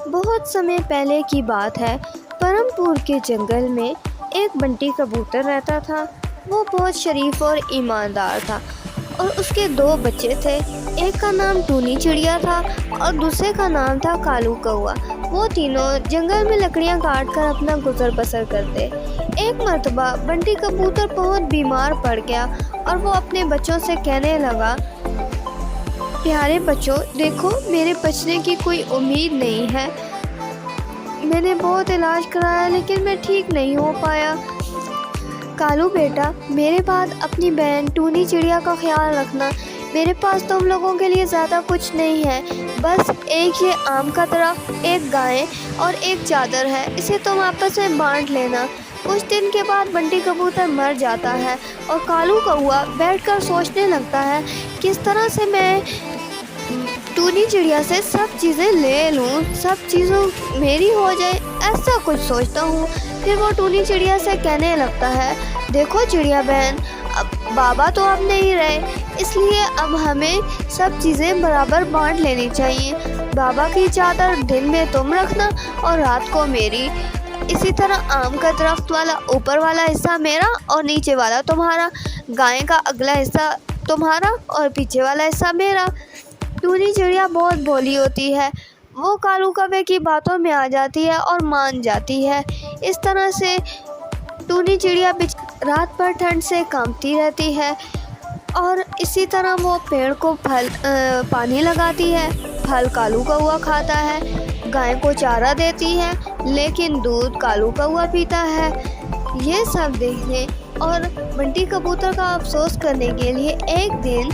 بہت سمے پہلے کی بات ہے۔ پرم پور کے جنگل میں ایک بنٹی کبوتر رہتا تھا۔ وہ بہت شریف اور ایماندار تھا اور اس کے 2 بچے تھے۔ ایک کا نام ٹونی چڑیا تھا اور دوسرے کا نام تھا کالو کوا۔ وہ تینوں جنگل میں لکڑیاں کاٹ کر اپنا گزر بسر کرتے۔ ایک مرتبہ بنٹی کبوتر بہت بیمار پڑ گیا اور وہ اپنے بچوں سے کہنے لگا، پیارے بچوں، دیکھو میرے بچنے کی کوئی امید نہیں ہے۔ میں نے بہت علاج کرایا لیکن میں ٹھیک نہیں ہو پایا۔ کالو بیٹا، میرے بعد اپنی بہن ٹونی چڑیا کا خیال رکھنا۔ میرے پاس تم لوگوں کے لیے زیادہ کچھ نہیں ہے، بس ایک یہ آم کا درخت، ایک گائے اور ایک چادر ہے، اسے تم آپس میں بانٹ لینا۔ کچھ دن کے بعد بنٹی کبوتر مر جاتا ہے اور کالو کوا بیٹھ کر سوچنے لگتا ہے، کس طرح سے میں ٹونی چڑیا سے سب چیزیں لے لوں، سب چیزوں میری ہو جائے، ایسا کچھ سوچتا ہوں۔ پھر وہ ٹونی چڑیا سے کہنے لگتا ہے، دیکھو چڑیا بہن، اب بابا تو اب نہیں رہے، اس لیے اب ہمیں سب چیزیں برابر بانٹ لینی چاہیے۔ بابا کی چادر دن میں تم رکھنا اور رات کو میری، اسی طرح آم کا درخت والا اوپر والا حصہ میرا اور نیچے والا تمہارا، گائے کا اگلا حصہ تمہارا اور پیچھے والا حصہ میرا۔ ٹونی چڑیا بہت بھولی ہوتی ہے، وہ کالو کوے کی باتوں میں آ جاتی ہے اور مان جاتی ہے۔ اس طرح سے ٹونی چڑیا رات بھر ٹھنڈ سے کانپتی رہتی ہے اور اسی طرح وہ پیڑ کو پانی لگاتی ہے، پھل کالو کوا کھاتا ہے، گائے کو چارہ دیتی ہے لیکن دودھ کالو کوا پیتا ہے۔ یہ سب دیکھنے اور بنٹی کبوتر کا افسوس کرنے کے لیے ایک دن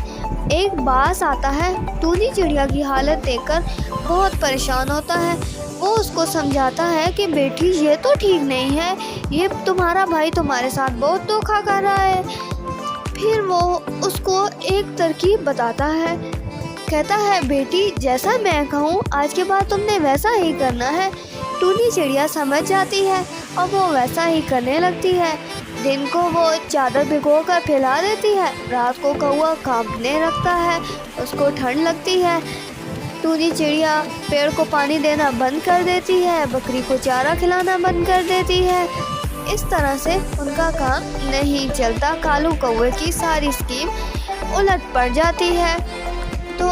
ایک باز آتا ہے۔ ٹونی چڑیا کی حالت دیکھ کر بہت پریشان ہوتا ہے۔ وہ اس کو سمجھاتا ہے کہ بیٹی یہ تو ٹھیک نہیں ہے، یہ تمہارا بھائی تمہارے ساتھ بہت دھوکا کر رہا ہے۔ پھر وہ اس کو ایک ترکیب بتاتا ہے، کہتا ہے، بیٹی جیسا میں کہوں آج کے بعد تم نے ویسا ہی کرنا ہے۔ ٹونی چڑیا سمجھ جاتی ہے اور وہ ویسا ہی کرنے لگتی ہے۔ دن کو وہ چادر بھگو کر پھیلا دیتی ہے، رات کو کوا کانپنے لگتا ہے، اس کو ٹھنڈ لگتی ہے۔ ٹونی چڑیا پیڑ کو پانی دینا بند کر دیتی ہے، بکری کو چارہ کھلانا بند کر دیتی ہے۔ اس طرح سے ان کا کام نہیں چلتا، کالو کوے کی ساری اسکیم الٹ پڑ جاتی ہے۔ تو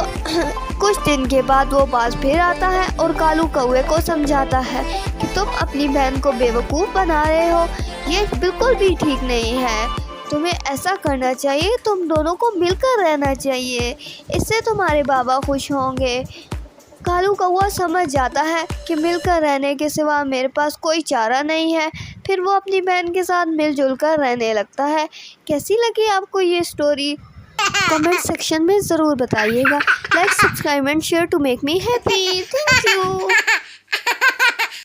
کچھ دن کے بعد وہ باز پھر آتا ہے اور کالو کوے کو سمجھاتا ہے کہ تم اپنی بہن کو بیوقوف بنا رہے ہو، یہ بالکل بھی ٹھیک نہیں ہے، تمہیں ایسا کرنا چاہیے، تم دونوں کو مل کر رہنا چاہیے، اس سے تمہارے بابا خوش ہوں گے۔ کالو کوا سمجھ جاتا ہے کہ مل کر رہنے کے سوا میرے پاس کوئی چارہ نہیں ہے، پھر وہ اپنی بہن کے ساتھ مل جل کر رہنے لگتا ہے۔ کیسی لگی آپ کو یہ سٹوری؟ کمنٹ سیکشن میں ضرور بتائیے گا۔ Like, subscribe and share to make me happy. Thank you.